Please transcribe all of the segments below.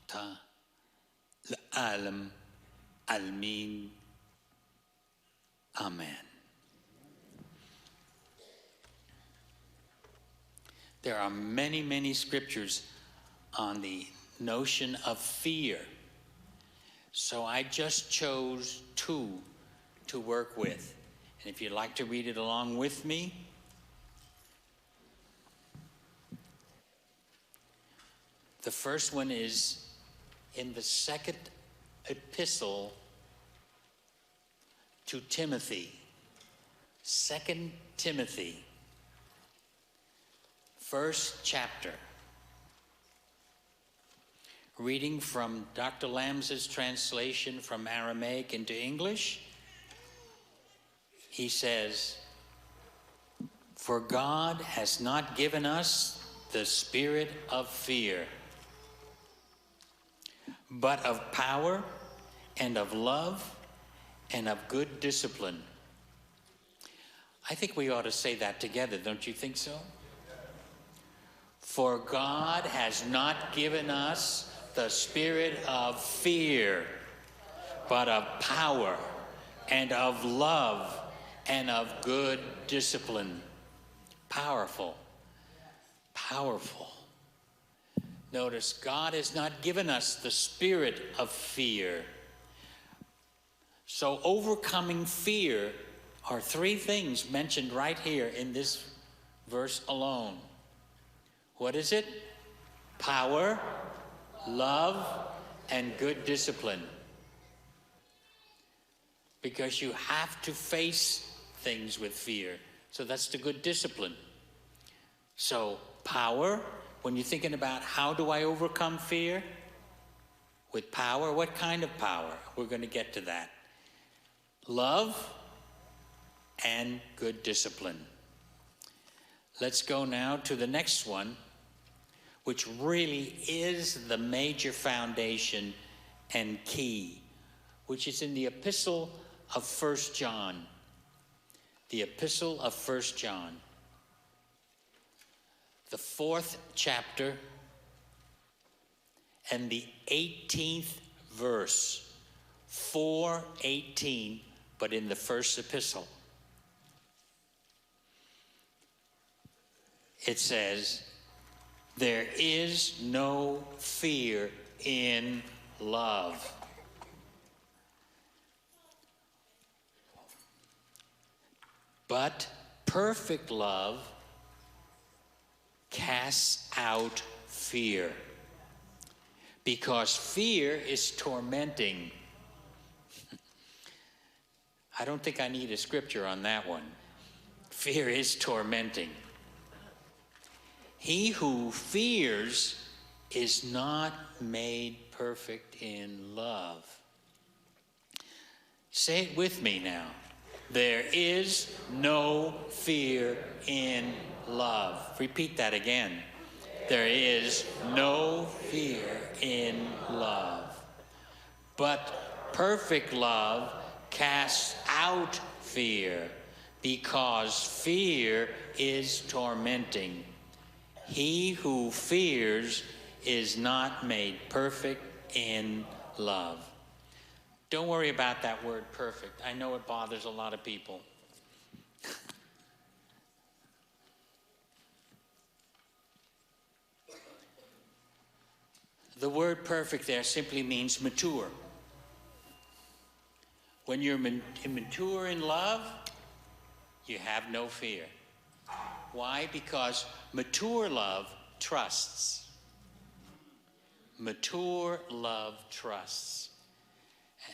ta l'Alam Almin. Amen. There are many, many scriptures on the notion of fear. So I just chose 2 to work with. And if you'd like to read it along with me. The first one is in the 2nd epistle to Timothy. 2 Timothy, 1st chapter. Reading from Dr. Lambs's translation from Aramaic into English, he says, "For God has not given us the spirit of fear, but of power and of love and of good discipline." I think we ought to say that together, don't you think so? For God has not given us the spirit of fear, but of power and of love and of good discipline. Powerful, powerful. Notice, God has not given us the spirit of fear. So overcoming fear are 3 things mentioned right here in this verse alone. What is it? Power, love, and good discipline. Because you have to face things with fear. So that's the good discipline. So power, when you're thinking about how do I overcome fear? With power, what kind of power? We're going to get to that. Love and good discipline. Let's go now to the next one, which really is the major foundation and key, which is in the epistle of 1 John. The epistle of 1 John. The 4th chapter and the 18th verse. 4:18, but in the first epistle. It says, "There is no fear in love, but perfect love casts out fear, because fear is tormenting." I don't think I need a scripture on that one. Fear is tormenting. He who fears is not made perfect in love. Say it with me now. There is no fear in love. Repeat that again. There is no fear in love. But perfect love casts out fear, because fear is tormenting. He who fears is not made perfect in love. Don't worry about that word perfect. I know it bothers a lot of people. The word perfect there simply means mature. When you're immature in love, you have no fear. Why? Because mature love trusts. Mature love trusts.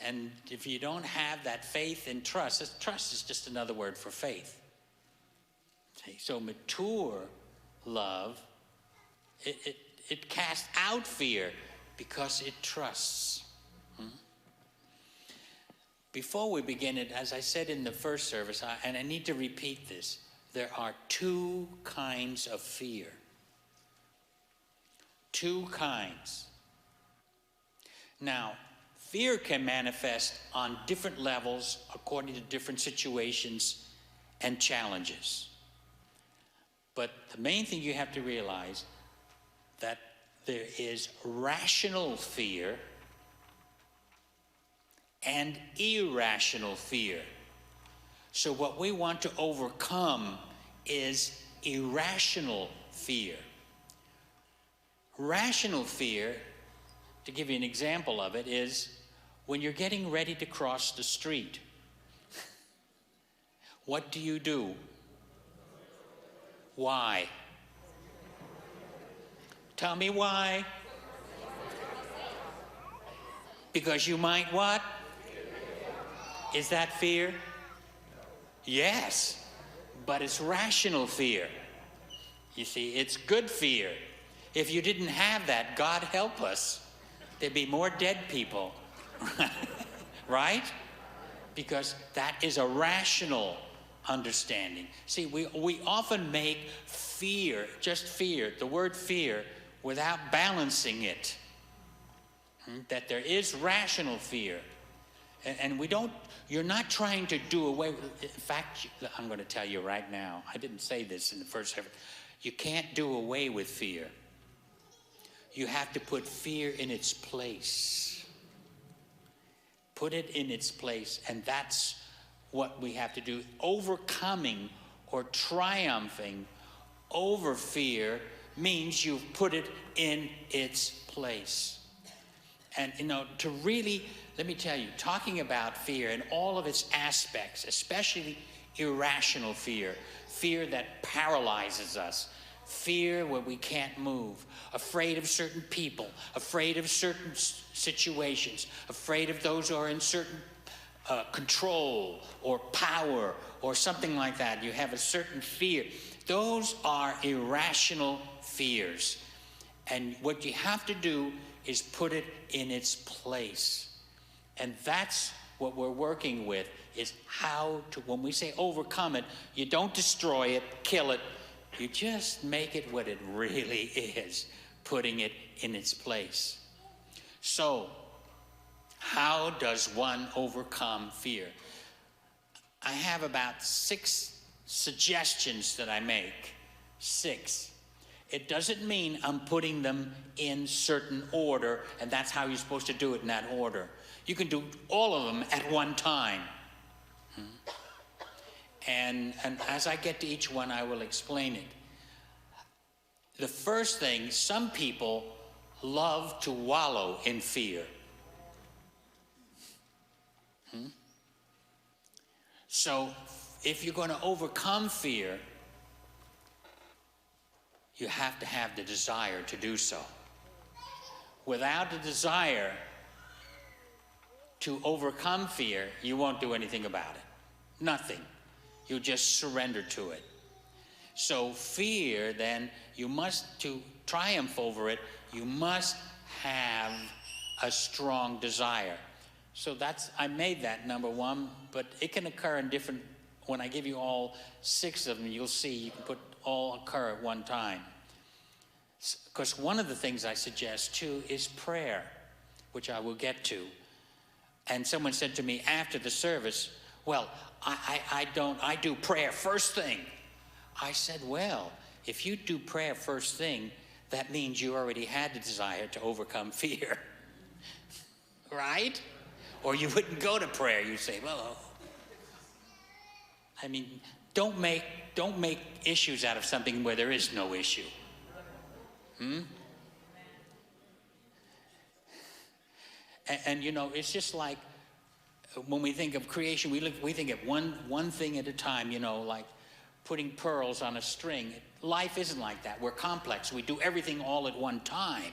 And if you don't have that faith and trust, trust is just another word for faith. See? So mature love, it casts out fear because it trusts. Before we begin it, as I said in the first service, and I need to repeat this, there are 2 kinds of fear. 2 kinds. Now, fear can manifest on different levels according to different situations and challenges. But the main thing you have to realize that there is rational fear and irrational fear. So what we want to overcome is irrational fear. Rational fear, to give you an example of it, is when you're getting ready to cross the street. What do? Why? Tell me why. Because you might what? Is that fear? Yes, but it's rational fear. You see, it's good fear. If you didn't have that, God help us, there'd be more dead people, right? Because that is a rational understanding. See, we often make fear, just fear, the word fear, without balancing it. That there is rational fear. And you're not trying to do away with, in fact, I'm going to tell you right now, I didn't say this in the first half, you can't do away with fear. You have to put fear in its place. Put it in its place, and that's what we have to do. Overcoming or triumphing over fear means you've put it in its place. And, to really, let me tell you, talking about fear and all of its aspects, especially irrational fear, fear that paralyzes us, fear where we can't move, afraid of certain people, afraid of certain situations, afraid of those who are in certain control or power or something like that. You have a certain fear. Those are irrational fears. And what you have to do is put it in its place. And that's what we're working with, is how to, when we say overcome it, you don't destroy it, kill it, you just make it what it really is, putting it in its place. So, how does one overcome fear? I have about 6 suggestions that I make. 6. It doesn't mean I'm putting them in certain order, and that's how you're supposed to do it, in that order. You can do all of them at one time. And as I get to each one, I will explain it. The first thing, some people love to wallow in fear. So if you're going to overcome fear, you have to have the desire to do so. Without the desire to overcome fear, you won't do anything about it. Nothing. You just surrender to it. So fear, then, to triumph over it, you must have a strong desire. So I made that number 1, but it can occur in different, when I give you all 6 of them, you'll see you can all occur at one time. Because one of the things I suggest too is prayer, which I will get to. And someone said to me after the service, well, I do prayer first thing. I said, well, if you do prayer first thing, that means you already had the desire to overcome fear. Right? Or you wouldn't go to prayer. You'd say, well, I mean, don't make issues out of something where there is no issue. And it's just like when we think of creation, we think of one thing at a time, like putting pearls on a string. Life isn't like that. We're complex. We do everything all at one time.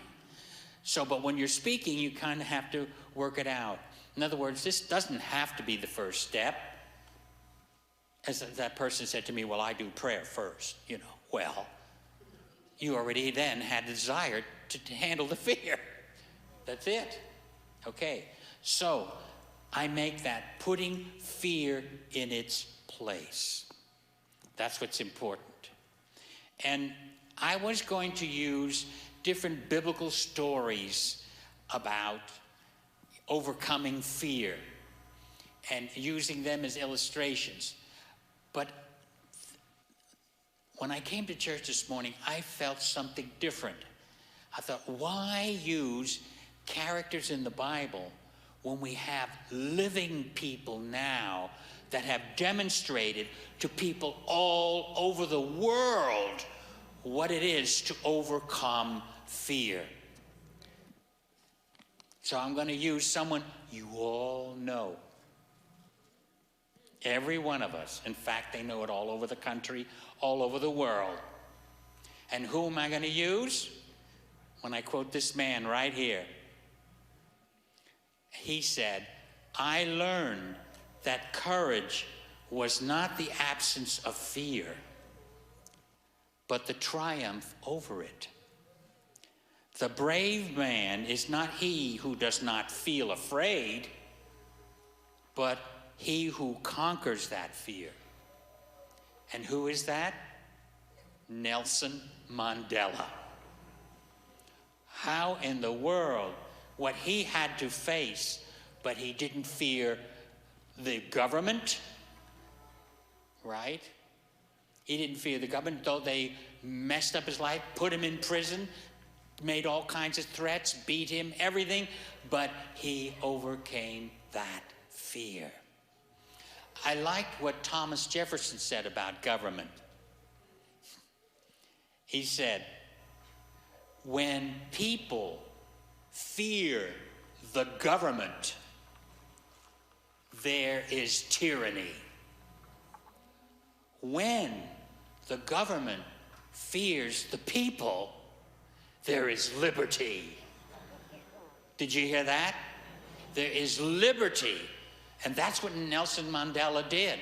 So, but when you're speaking, you kind of have to work it out. In other words, this doesn't have to be the first step. As that person said to me, well, I do prayer first, Well, you already then had the desire to handle the fear. That's it. Okay. So, I make that putting fear in its place. That's what's important. And I was going to use different biblical stories about overcoming fear and using them as illustrations. But when I came to church this morning, I felt something different. I thought, why use characters in the Bible when we have living people now that have demonstrated to people all over the world what it is to overcome fear? So I'm going to use someone you all know. Every one of us. In fact, they know it all over the country, all over the world. And who am I going to use? When I quote this man right here. He said, I learned that courage was not the absence of fear, but the triumph over it. The brave man is not he who does not feel afraid, but he who conquers that fear. And who is that? Nelson Mandela. How in the world, what he had to face, but he didn't fear the government, right? He didn't fear the government, though they messed up his life, put him in prison, made all kinds of threats, beat him, everything, but he overcame that fear. I liked what Thomas Jefferson said about government. He said, when people fear the government, there is tyranny. When the government fears the people, there is liberty. Did you hear that? There is liberty. And that's what Nelson Mandela did.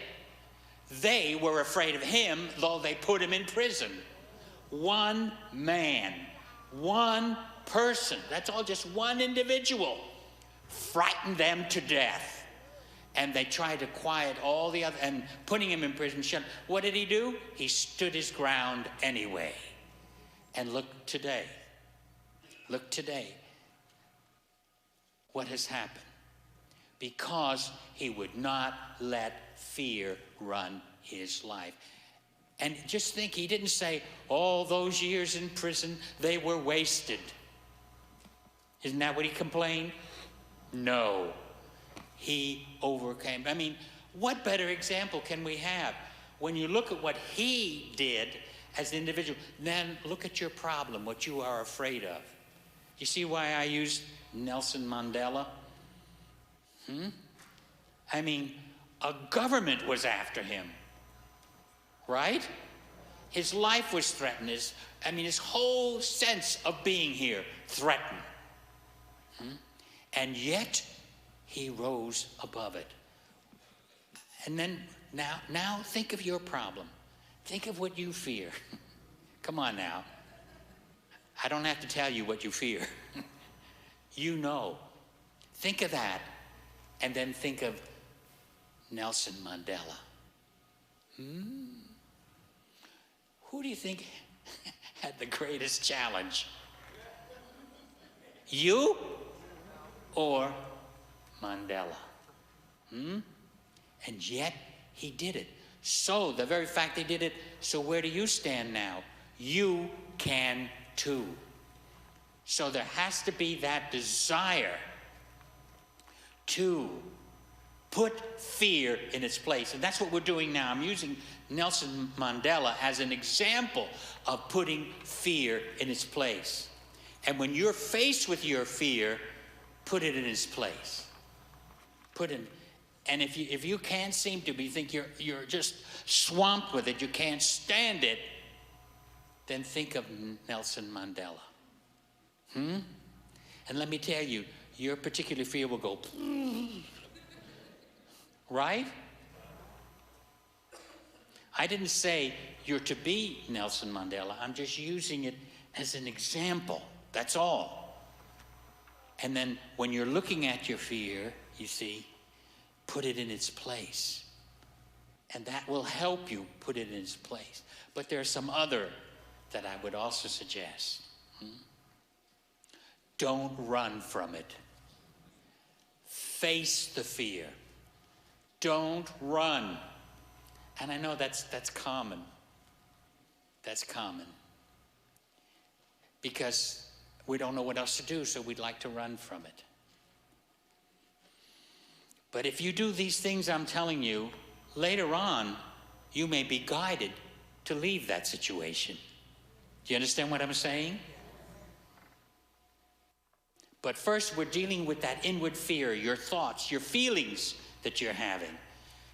They were afraid of him, though they put him in prison. One man, one person, that's all, just one individual, frightened them to death. And they tried to quiet all the other, and putting him in prison, what did he do? He stood his ground anyway. And look today. Look today. What has happened? Because he would not let fear run his life. And just think, he didn't say, all those years in prison, they were wasted. Isn't that what he complained? No. He overcame. I mean, what better example can we have? When you look at what he did as an individual, then look at your problem, what you are afraid of. You see why I used Nelson Mandela? I mean, a government was after him, right? His life was threatened. His whole sense of being here threatened. And yet, he rose above it. And then, now think of your problem. Think of what you fear. Come on now. I don't have to tell you what you fear. You know. Think of that. And then think of Nelson Mandela. Who do you think had the greatest challenge? You or Mandela? And yet he did it. So the very fact they did it, so where do you stand now? You can too. So there has to be that desire to put fear in its place. And that's what we're doing now. I'm using Nelson Mandela as an example of putting fear in its place. And when you're faced with your fear, put it in its place. And if you can't seem to think you're just swamped with it, you can't stand it, then think of Nelson Mandela. And let me tell you, your particular fear will go, right? I didn't say you're to be Nelson Mandela. I'm just using it as an example. That's all. And then when you're looking at your fear, you see, put it in its place. And that will help you put it in its place. But there are some other that I would also suggest. Don't run from it. Face the fear. Don't run. And I know that's common. That's common. Because we don't know what else to do, so we'd like to run from it. But if you do these things I'm telling you, later on, you may be guided to leave that situation. Do you understand what I'm saying? But first, we're dealing with that inward fear, your thoughts, your feelings that you're having.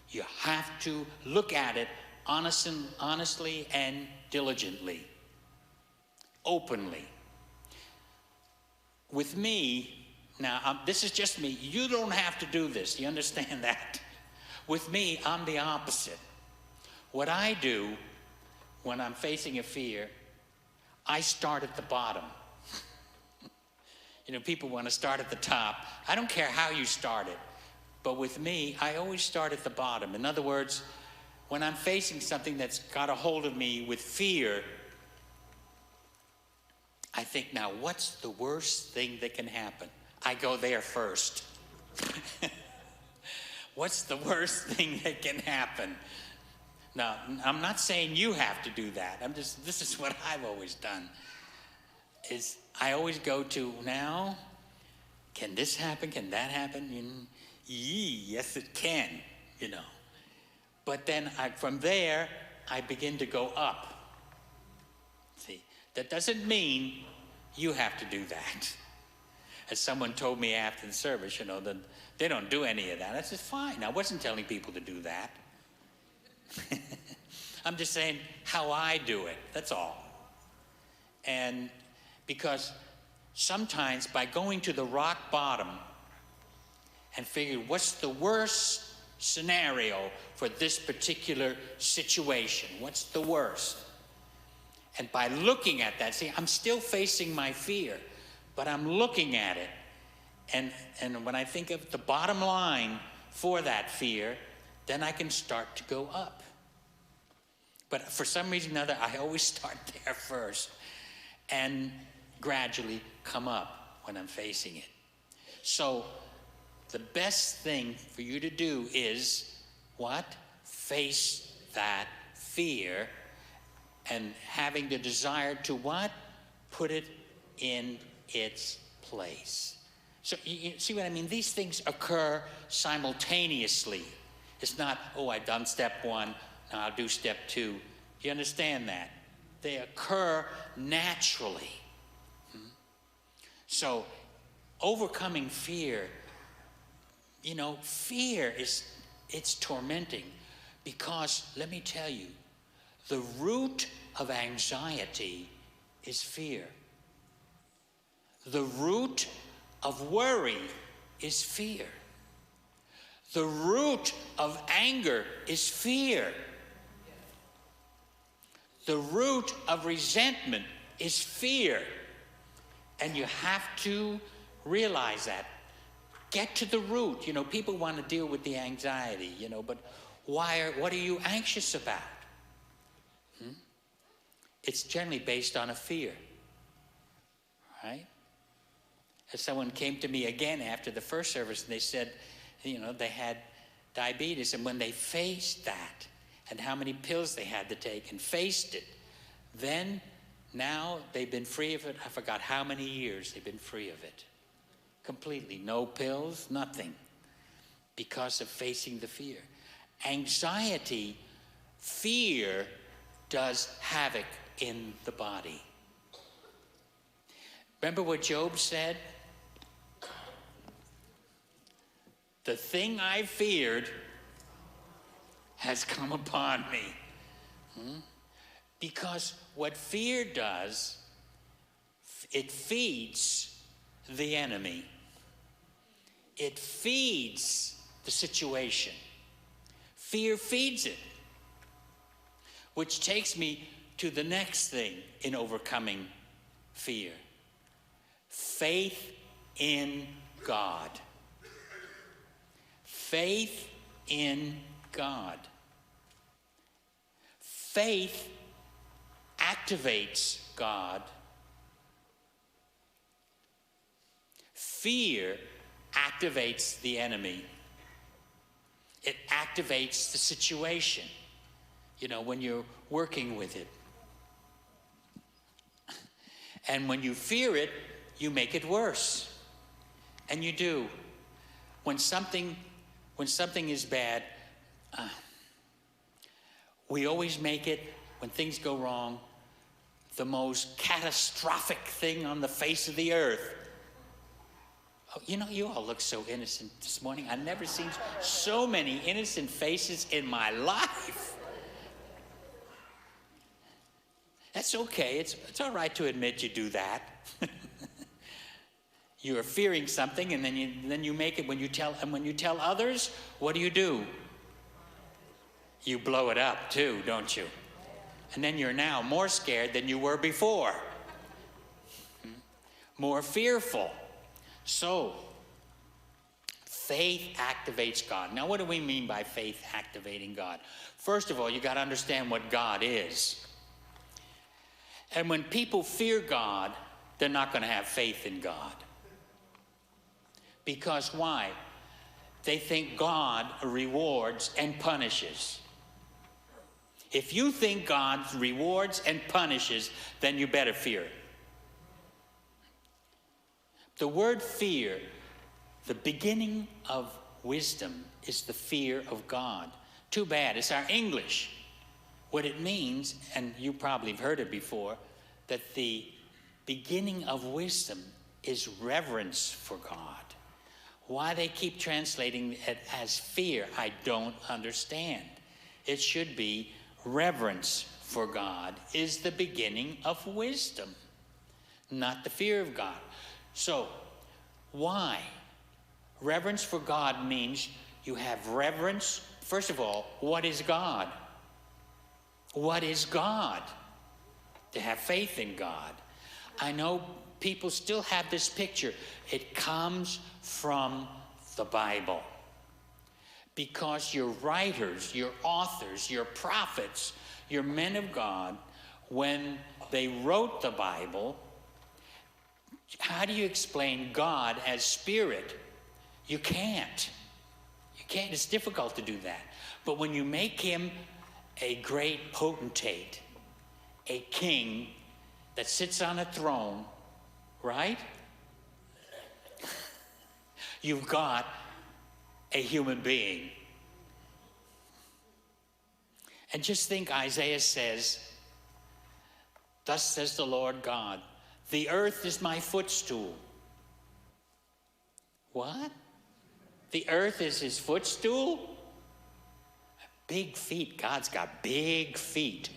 You have to look at it honestly and diligently, openly. With me, now, this is just me. You don't have to do this. You understand that? With me, I'm the opposite. What I do when I'm facing a fear, I start at the bottom. You know, people want to start at the top. I don't care how you start it. But with me, I always start at the bottom. In other words, when I'm facing something that's got a hold of me with fear, I think, now, what's the worst thing that can happen? I go there first. What's the worst thing that can happen? Now, I'm not saying you have to do that. This is what I've always done. Is I always go to, now, can this happen? Can that happen? Yes, it can, you know. But then from there, I begin to go up. See, that doesn't mean you have to do that. As someone told me after the service, you know, that they don't do any of that. I said, fine. I wasn't telling people to do that. I'm just saying how I do it. That's all. And because sometimes by going to the rock bottom and figuring what's the worst scenario for this particular situation, what's the worst? And by looking at that, see, I'm still facing my fear, but I'm looking at it. And when I think of the bottom line for that fear, then I can start to go up. But for some reason or other, I always start there first and gradually come up when I'm facing it. So the best thing for you to do is what? Face that fear and having the desire to what? Put it in its place. So you see what I mean? These things occur simultaneously. It's not, oh, I've done step one, now I'll do step two. You understand that? They occur naturally. So overcoming fear, you know, fear it's tormenting because, let me tell you, the root of anxiety is fear. The root of worry is fear. The root of anger is fear. The root of resentment is fear. And you have to realize that. Get to the root. You know, people want to deal with the anxiety, you know, but what are you anxious about? It's generally based on a fear, right? As someone came to me again after the first service, and they said, you know, they had diabetes, and when they faced that, and how many pills they had to take, and faced it, then now they've been free of it. I forgot how many years they've been free of it. Completely. No pills, nothing. Because of facing the fear. Anxiety, fear does havoc in the body. Remember what Job said? The thing I feared has come upon me. Because what fear does, it feeds the enemy. It feeds the situation. Fear feeds it. Which takes me to the next thing in overcoming fear. Faith in God. Faith in God. Faith activates God. Fear activates the enemy. It activates the situation, you know, when you're working with it. And when you fear it, you make it worse. And you do. When something is bad, we always make it, when things go wrong, the most catastrophic thing on the face of the earth. Oh, you know, you all look so innocent this morning. I've never seen so many innocent faces in my life. That's okay. It's all right to admit you do that. You are fearing something, and then you make it. When you tell others, what do? You blow it up too, don't you? And then you're now more scared than you were before. More fearful. So, faith activates God. Now, what do we mean by faith activating God? First of all, you got to understand what God is. And when people fear God, they're not going to have faith in God. Because why? They think God rewards and punishes. If you think God rewards and punishes, then you better fear it. The word fear, the beginning of wisdom, is the fear of God. Too bad, it's our English. What it means, and you probably have heard it before, that the beginning of wisdom is reverence for God. Why they keep translating it as fear, I don't understand. It should be reverence for God is the beginning of wisdom, not the fear of God. So, why? Reverence for God means you have reverence. First of all, what is God? What is God? To have faith in God. I know people still have this picture. It comes from the Bible. Because your writers, your authors, your prophets, your men of God, when they wrote the Bible, how do you explain God as spirit? You can't. You can't. It's difficult to do that. But when you make him a great potentate, a king that sits on a throne, right? You've got a human being. And just think, Isaiah says, thus says the Lord God, the earth is my footstool. What? The earth is his footstool? Big feet. God's got big feet.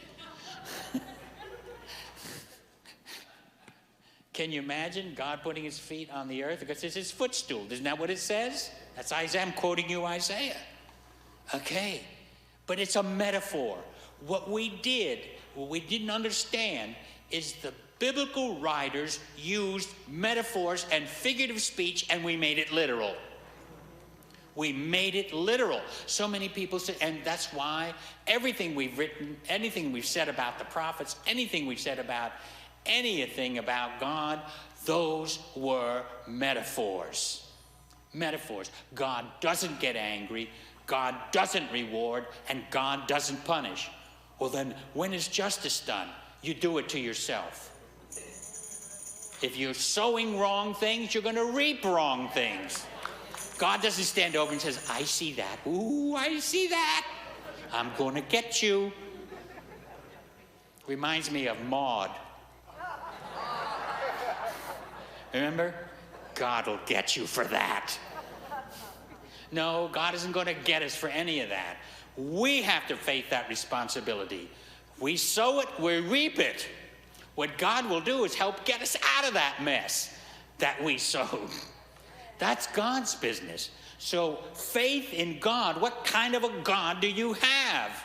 Can you imagine God putting his feet on the earth? Because it's his footstool. Isn't that what it says? That's Isaiah. I'm quoting you Isaiah. Okay. But it's a metaphor. What we didn't understand is the biblical writers used metaphors and figurative speech, and we made it literal. We made it literal. So many people say, and that's why everything we've written, anything we've said about the prophets, anything we've said about anything about God, those were metaphors. Metaphors. God doesn't get angry, God doesn't reward, and God doesn't punish. Well then, when is justice done? You do it to yourself. If you're sowing wrong things, you're going to reap wrong things. God doesn't stand over and says, I see that. Ooh, I see that. I'm going to get you. Reminds me of Maud. Remember? God will get you for that. No, God isn't going to get us for any of that. We have to face that responsibility. We sow it, we reap it. What God will do is help get us out of that mess that we sowed. That's God's business. So faith in God, what kind of a God do you have?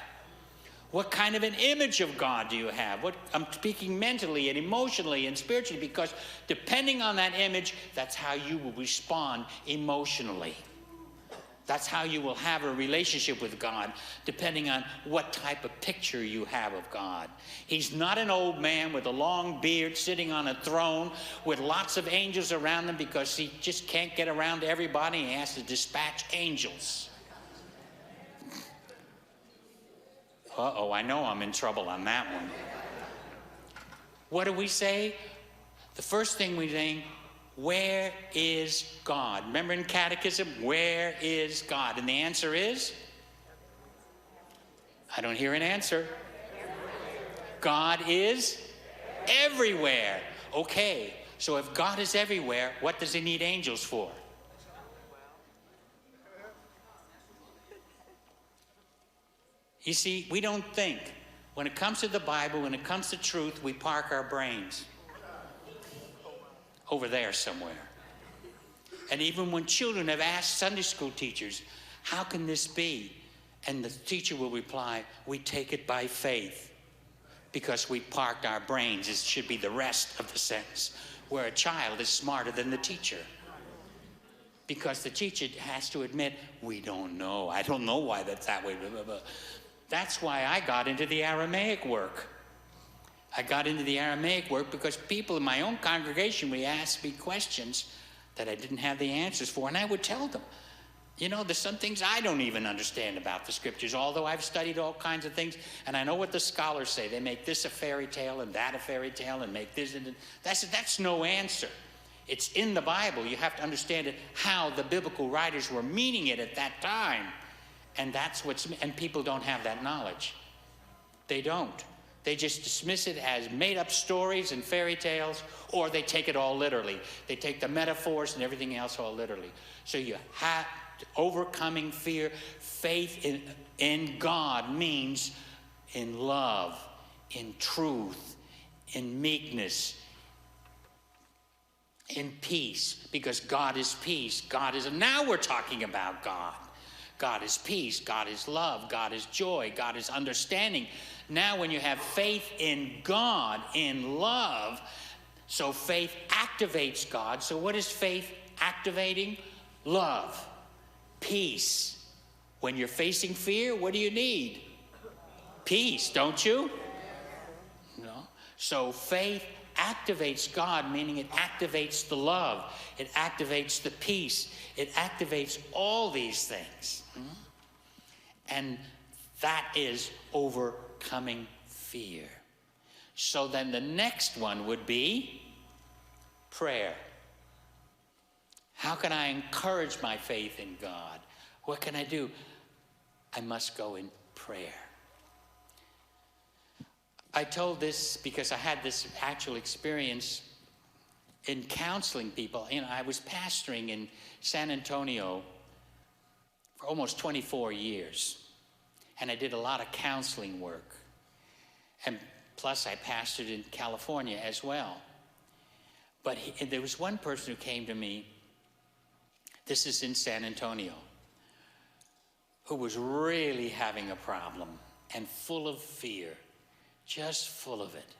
What kind of an image of God do you have? I'm speaking mentally and emotionally and spiritually, because depending on that image, that's how you will respond emotionally. That's how you will have a relationship with God, depending on what type of picture you have of God. He's not an old man with a long beard sitting on a throne with lots of angels around him because he just can't get around to everybody and he has to dispatch angels. Uh-oh, I know I'm in trouble on that one. What do we say? The first thing we think, where is God? Remember in catechism, where is God? And the answer is? I don't hear an answer. God is everywhere. Okay, so if God is everywhere, what does he need angels for? You see, we don't think. When it comes to the Bible, when it comes to truth, we park our brains over there somewhere. And even when children have asked Sunday school teachers, how can this be? And the teacher will reply, we take it by faith. Because we parked our brains. It should be the rest of the sentence. Where a child is smarter than the teacher. Because the teacher has to admit, we don't know. I don't know why that's that way. Blah, blah, blah. That's why I got into the Aramaic work. I got into the Aramaic work because people in my own congregation would ask me questions that I didn't have the answers for, and I would tell them, you know, there's some things I don't even understand about the scriptures, although I've studied all kinds of things, and I know what the scholars say. They make this a fairy tale and that a fairy tale and make this, and that's no answer. It's in the Bible. You have to understand it, how the biblical writers were meaning it at that time. And and people don't have that knowledge. They don't. They just dismiss it as made-up stories and fairy tales, or they take it all literally. They take the metaphors and everything else all literally. So you have to, overcoming fear, faith in God means in love, in truth, in meekness, in peace, because God is peace. Now we're talking about God. God is peace, God is love, God is joy, God is understanding. Now when you have faith in God, in love, so faith activates God. So what is faith activating? Love, peace. When you're facing fear, what do you need? Peace, don't you? No. So faith activates God, meaning it activates the love, it activates the peace, it activates all these things. And that is overcoming fear. So then the next one would be prayer. How can I encourage my faith in God? What can I do? I must go in prayer. I told this because I had this actual experience in counseling people. You know, I was pastoring in San Antonio for almost 24 years. And I did a lot of counseling work. And plus I pastored in California as well. But there was one person who came to me, this is in San Antonio, who was really having a problem and full of fear, just full of it.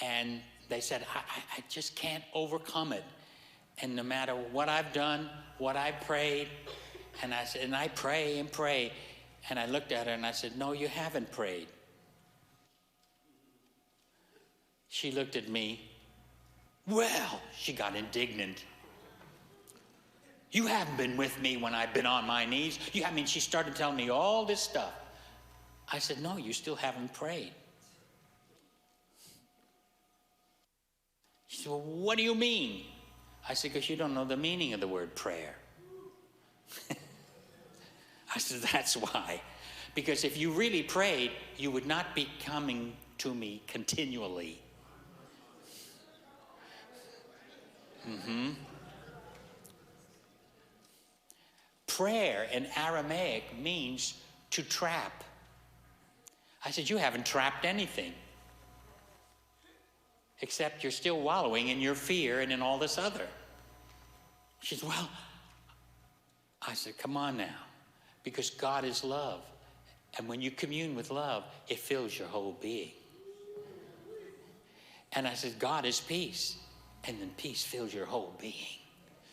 And they said, I just can't overcome it. And no matter what I've done, what I prayed, and I said, and I pray and pray. And I looked at her and I said, no, you haven't prayed. She looked at me. Well, she got indignant. You haven't been with me when I've been on my knees. She started telling me all this stuff. I said, no, you still haven't prayed. She said, well, what do you mean? I said, because you don't know the meaning of the word prayer. I said, that's why. Because if you really prayed, you would not be coming to me continually. Prayer in Aramaic means to trap. I said, you haven't trapped anything. Except you're still wallowing in your fear and in all this other. She said, well, I said, come on now. Because God is love. And when you commune with love, it fills your whole being. And I said, God is peace. And then peace fills your whole being.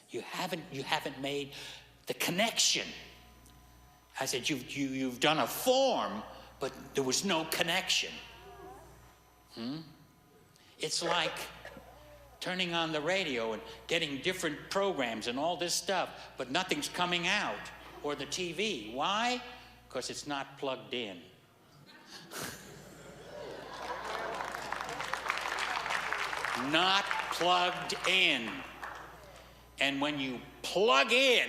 You haven't made the connection. I said, you've done a form, but there was no connection. It's like turning on the radio and getting different programs and all this stuff, but nothing's coming out. Or the TV. Why? Because it's not plugged in. Not plugged in. And when you plug in,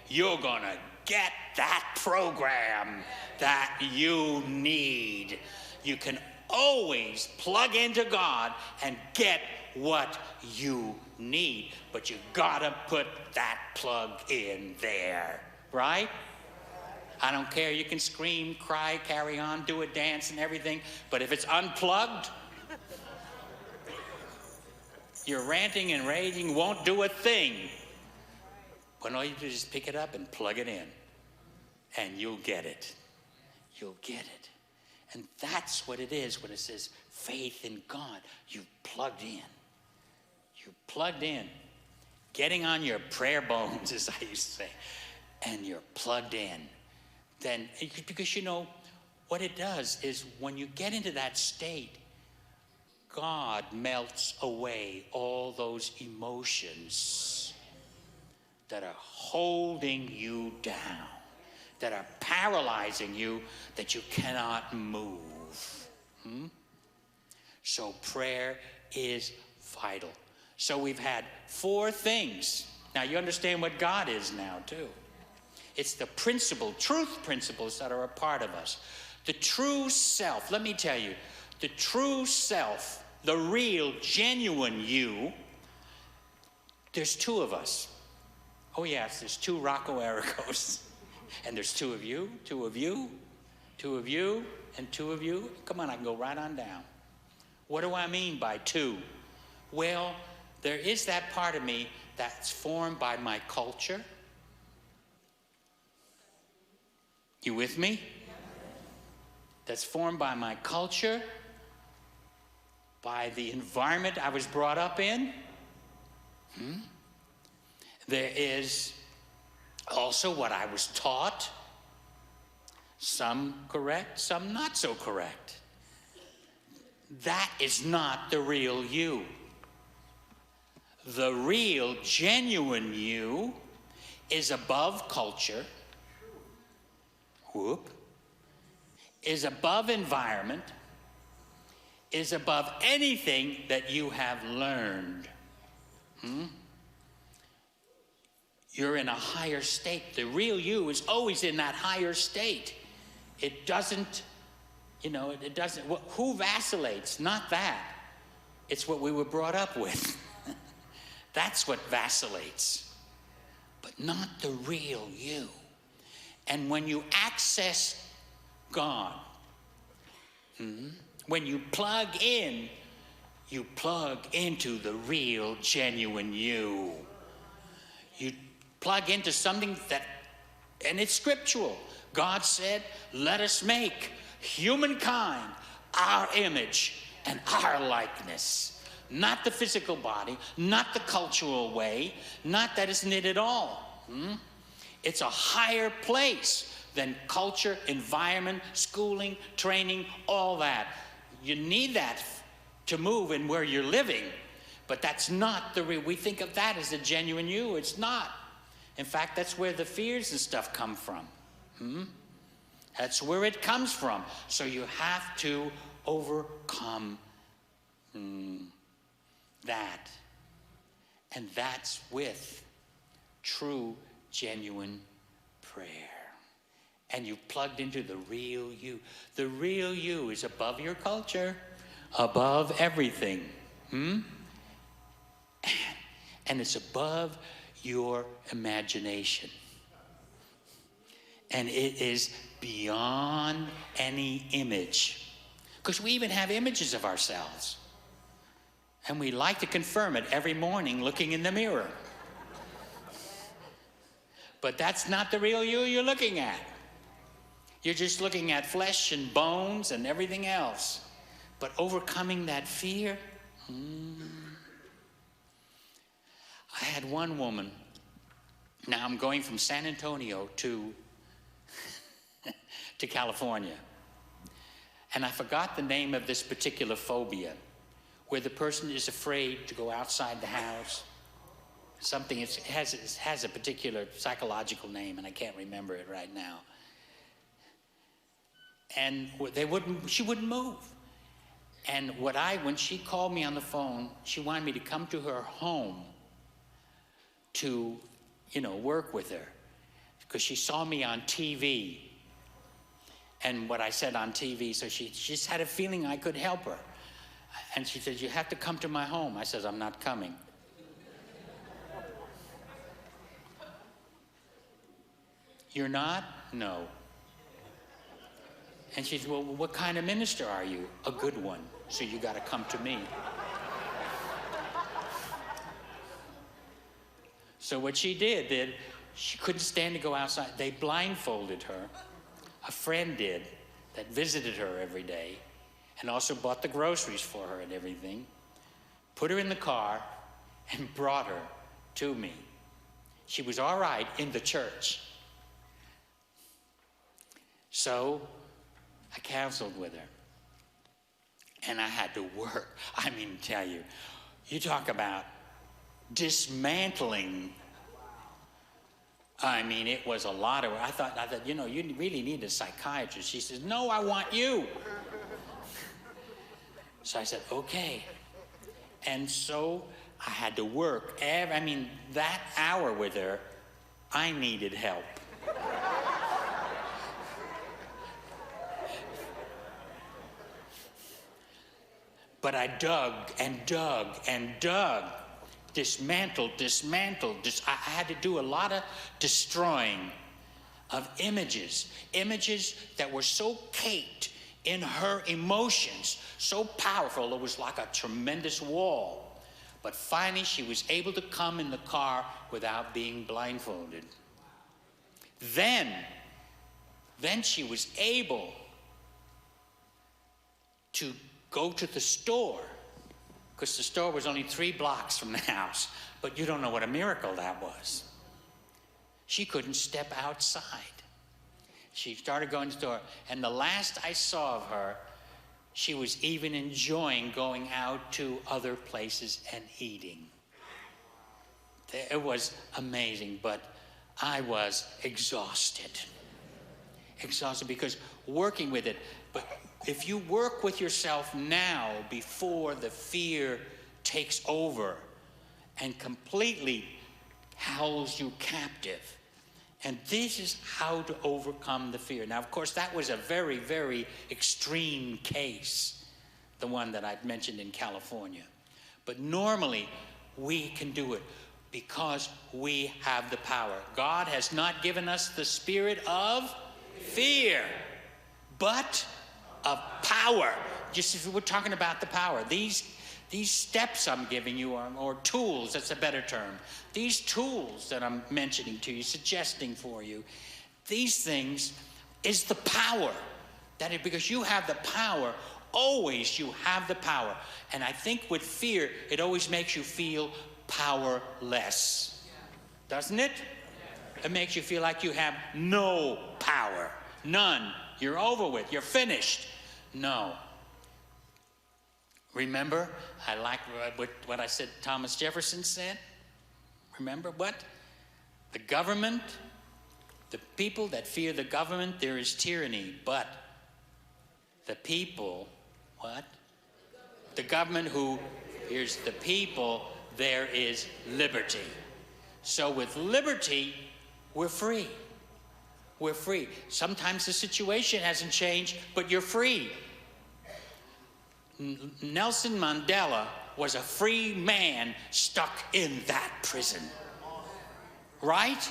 you're going to get that program that you need. You can always plug into God and get what you need. But you got to put that plug in there, right? I don't care. You can scream, cry, carry on, do a dance and everything. But if it's unplugged, your ranting and raging won't do a thing. But all you do is just pick it up and plug it in. And you'll get it. You'll get it. And that's what it is when it says faith in God. You've plugged in. You're plugged in. Getting on your prayer bones, as I used to say. And you're plugged in. Then, because you know, what it does is when you get into that state, God melts away all those emotions that are holding you down, that are paralyzing you, that you cannot move. So prayer is vital. So we've had 4 things. Now you understand what God is now too. It's the truth principles that are a part of us. The true self, let me tell you, the true self, the real, genuine you, there's 2 of us. Oh yes, there's 2 Rocco Erricos. And there's 2 of you, 2 of you, 2 of you, and 2 of you. Come on, I can go right on down. What do I mean by 2? Well, there is that part of me that's formed by my culture. You with me? That's formed by my culture, by the environment I was brought up in. There is also what I was taught. Some correct, some not so correct. That is not the real you. The real, genuine you is above culture. Is above environment, is above anything that you have learned. You're in a higher state. The real you is always in that higher state. It doesn't, it doesn't, who vacillates? Not that. It's what we were brought up with. That's what vacillates, but not the real you. And when you access God, when you plug in, you plug into the real, genuine you. You plug into something that, and it's scriptural. God said, let us make humankind our image and our likeness. Not the physical body, not the cultural way, not that isn't it at all. It's a higher place than culture, environment, schooling, training, all that. You need that to move in where you're living, but that's not we think of that as the genuine you. It's not. In fact, that's where the fears and stuff come from. That's where it comes from. So you have to overcome that. And that's with true, genuine prayer. And you plugged into the real you. The real you is above your culture, above everything. And it's above your imagination. And it is beyond any image. Because we even have images of ourselves. And we like to confirm it every morning looking in the mirror. But that's not the real you you're looking at. You're just looking at flesh and bones and everything else. But overcoming that fear. I had one woman. Now I'm going from San Antonio to California. And I forgot the name of this particular phobia, where the person is afraid to go outside the house. Something, it has a particular psychological name, and I can't remember it right now. And she wouldn't move. And when she called me on the phone, she wanted me to come to her home to, work with her because she saw me on TV and what I said on TV. So she just had a feeling I could help her. And she said, you have to come to my home. I said, I'm not coming. You're not? No. And she said, well, what kind of minister are you? A good one. So you got to come to me. So what she did, she couldn't stand to go outside. They blindfolded her. A friend did that visited her every day and also bought the groceries for her and everything, put her in the car and brought her to me. She was all right in the church. So I counseled with her and I had to work. I mean, tell you, you talk about dismantling. I mean, it was a lot of work. I thought, you really need a psychiatrist. She says, no, I want you. So I said, okay. And so I had to work. That hour with her, I needed help. But I dug and dug and dug. Dismantled. I had to do a lot of destroying of images that were so caked in her emotions, so powerful, it was like a tremendous wall. But finally, she was able to come in the car without being blindfolded. Then she was able to go to the store, because the store was only 3 blocks from the house. But you don't know what a miracle that was. She couldn't step outside. She started going to the store, and the last I saw of her, she was even enjoying going out to other places and eating. It was amazing, but I was exhausted. Exhausted because working with it. But if you work with yourself now before the fear takes over and completely holds you captive, and this is how to overcome the fear. Now, of course, that was a very, very extreme case, the one that I'd mentioned in California. But normally, we can do it because we have the power. God has not given us the spirit of fear, but of power. Just if we're talking about the power, these steps I'm giving you or tools, that's a better term. These tools that I'm mentioning to you, suggesting for you, these things is the power. Because you have the power, always you have the power. And I think with fear, it always makes you feel powerless. Doesn't it? It makes you feel like you have no power. None. You're over with. You're finished. No. Remember, I like what I said Thomas Jefferson said. Remember what? The government, the people that fear the government, there is tyranny. But the people, what? The government who fears the people, there is liberty. So with liberty, we're free. We're free. Sometimes the situation hasn't changed, but you're free. Nelson Mandela was a free man stuck in that prison. Right?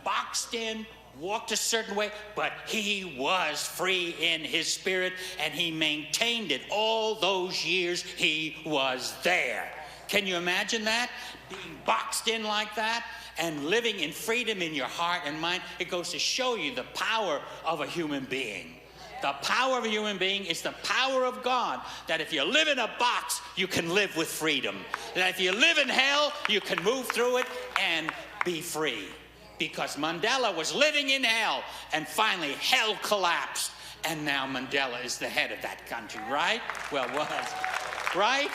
Boxed in, walked a certain way, but he was free in his spirit, and he maintained it all those years he was there. Can you imagine that? Being boxed in like that and living in freedom in your heart and mind. It goes to show you the power of a human being. The power of a human being is the power of God, that if you live in a box, you can live with freedom. That if you live in hell, you can move through it and be free. Because Mandela was living in hell, and finally hell collapsed, and now Mandela is the head of that country, right? Well, was, right?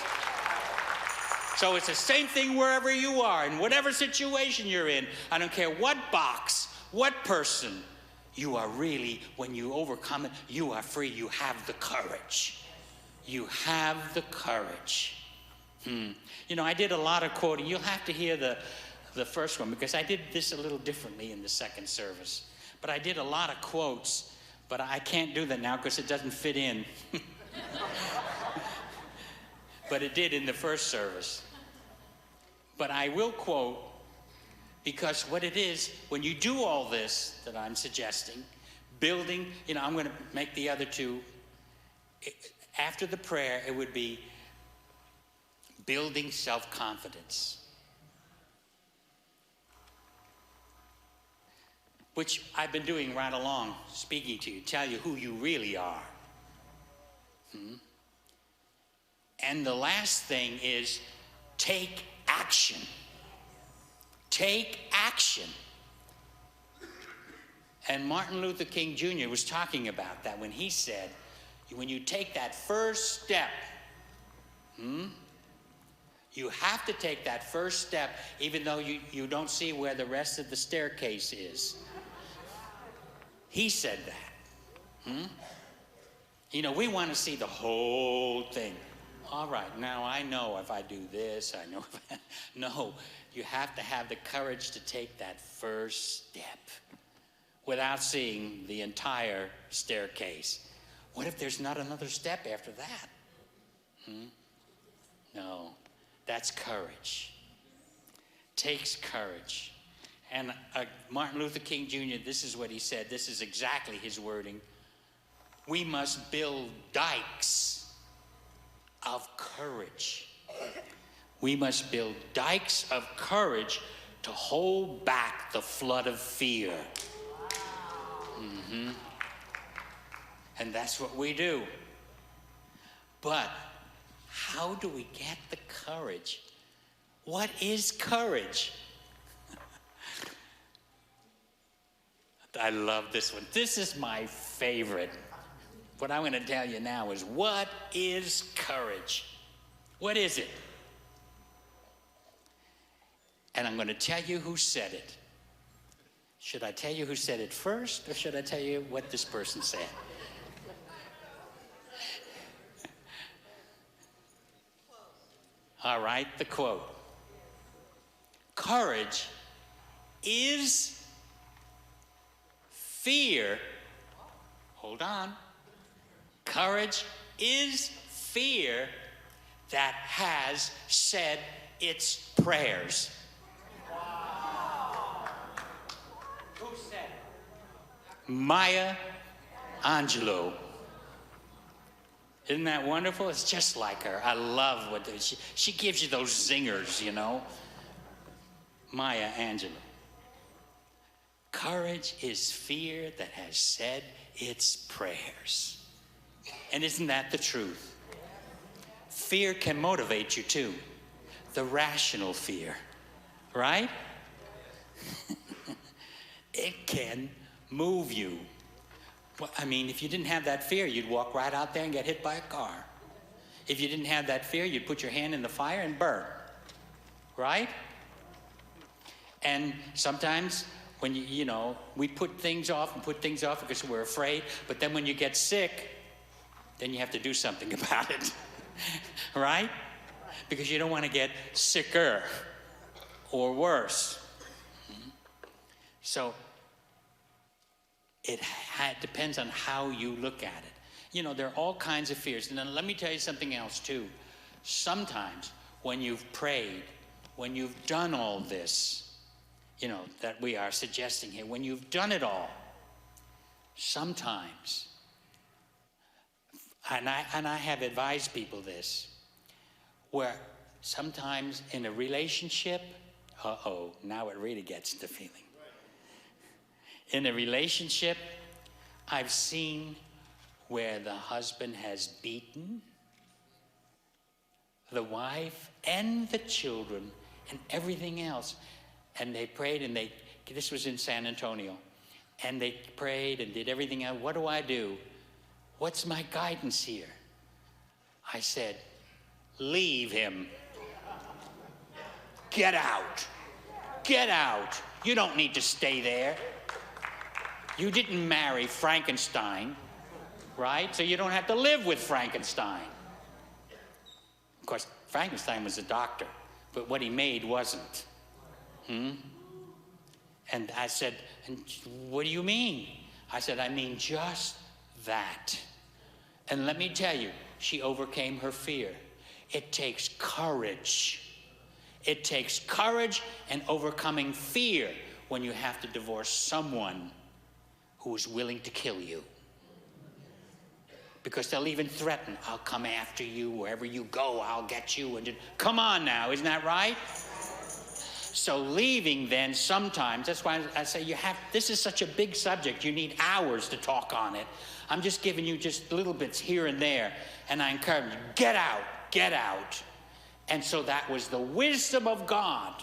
So it's the same thing wherever you are, in whatever situation you're in. I don't care what box, what person. You are really, when you overcome it, you are free. You have the courage. You have the courage. I did a lot of quoting. You'll have to hear the first one, because I did this a little differently in the second service. But I did a lot of quotes, but I can't do that now because it doesn't fit in. But it did in the first service. But I will quote, because what it is, when you do all this that I'm suggesting, building, I'm going to make the other two. After the prayer, it would be building self-confidence, which I've been doing right along, speaking to you, tell you who you really are. And the last thing is take action. Take action. And Martin Luther King Jr. was talking about that when he said, when you take that first step, you have to take that first step even though you don't see where the rest of the staircase is. He said that. We want to see the whole thing. All right, now I know if I do this, I know if I... No, you have to have the courage to take that first step without seeing the entire staircase. What if there's not another step after that? No, that's courage. Takes courage. And Martin Luther King Jr., this is what he said. This is exactly his wording. We must build dikes of courage. We must build dikes of courage to hold back the flood of fear. And that's what we do. But how do we get the courage? What is courage? I love this one. This is my favorite. What I'm going to tell you now is, what is courage? What is it? And I'm going to tell you who said it. Should I tell you who said it first, or should I tell you what this person said? All right, the quote. Courage is fear. Hold on. Courage is fear that has said its prayers. Wow. Who said it? Maya Angelou. Isn't that wonderful? It's just like her. I love what she gives you those zingers, Maya Angelou. Courage is fear that has said its prayers. And isn't that the truth? Fear can motivate you too. The rational fear, right? It can move you. Well, if you didn't have that fear, you'd walk right out there and get hit by a car. If you didn't have that fear, you'd put your hand in the fire and burn, right? And sometimes when we put things off because we're afraid, but then when you get sick, then you have to do something about it, right? Because you don't want to get sicker or worse. So it depends on how you look at it. There are all kinds of fears. And then let me tell you something else too. Sometimes when you've prayed, when you've done all this, that we are suggesting here, when you've done it all, sometimes, and I have advised people this, where sometimes in a relationship, now it really gets the feeling. In a relationship, I've seen where the husband has beaten the wife and the children and everything else. And they prayed, and this was in San Antonio, and they prayed and did everything else. What do I do? What's my guidance here? I said, leave him. Get out. Get out. You don't need to stay there. You didn't marry Frankenstein, right? So you don't have to live with Frankenstein. Of course, Frankenstein was a doctor, but what he made wasn't. And I said, and what do you mean? I said, I mean just that. And let me tell you, she overcame her fear. It takes courage. It takes courage and overcoming fear when you have to divorce someone who is willing to kill you. Because they'll even threaten, I'll come after you, wherever you go, I'll get you. And come on now, isn't that right? So leaving then sometimes, that's why I say this is such a big subject, you need hours to talk on it. I'm just giving you just little bits here and there, and I encourage you, get out, get out. And so that was the wisdom of God,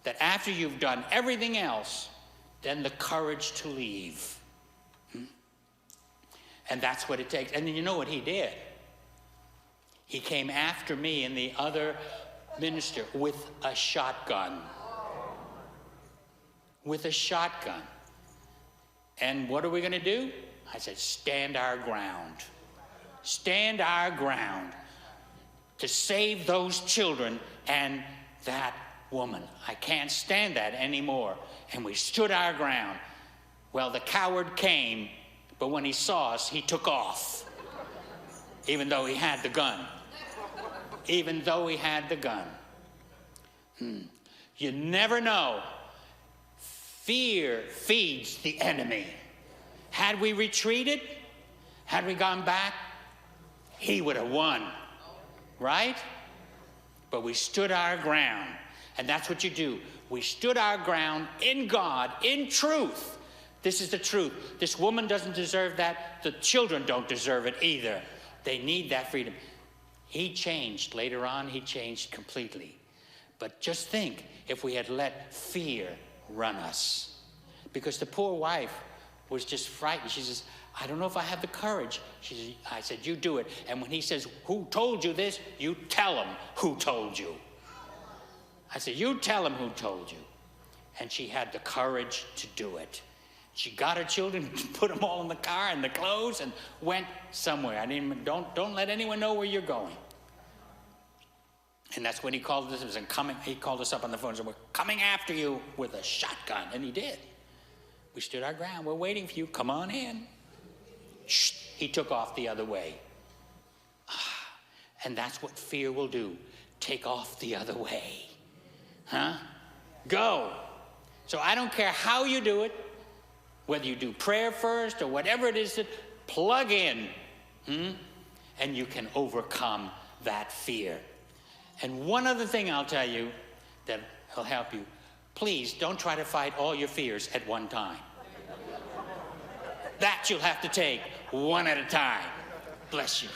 that after you've done everything else, then the courage to leave. And that's what it takes. And then you know what he did? He came after me and the other minister with a shotgun. With a shotgun. And what are we going to do? I said, stand our ground. Stand our ground to save those children and that woman. I can't stand that anymore. And we stood our ground. Well, the coward came, but when he saw us, he took off. Even though he had the gun. Even though he had the gun. You never know. Fear feeds the enemy. Had we retreated, had we gone back, he would have won. Right? But we stood our ground. And that's what you do. We stood our ground in God, in truth. This is the truth. This woman doesn't deserve that. The children don't deserve it either. They need that freedom. He changed. Later on, he changed completely. But just think if we had let fear run us. Because the poor wife was just frightened. She says, I don't know if I have the courage. I said, you do it. And when he says, who told you this? You tell him who told you. I said, you tell him who told you. And she had the courage to do it. She got her children, put them all in the car and the clothes, and went somewhere. Don't let anyone know where you're going. And that's when he called us. He called us up on the phone and said, we're coming after you with a shotgun. And he did. We stood our ground. We're waiting for you. Come on in. Shh. He took off the other way. And that's what fear will do. Take off the other way. Go. So I don't care how you do it, whether you do prayer first or whatever it is, that plug in, and you can overcome that fear. And one other thing I'll tell you that will help you. Please don't try to fight all your fears at one time. That you'll have to take one at a time. Bless you.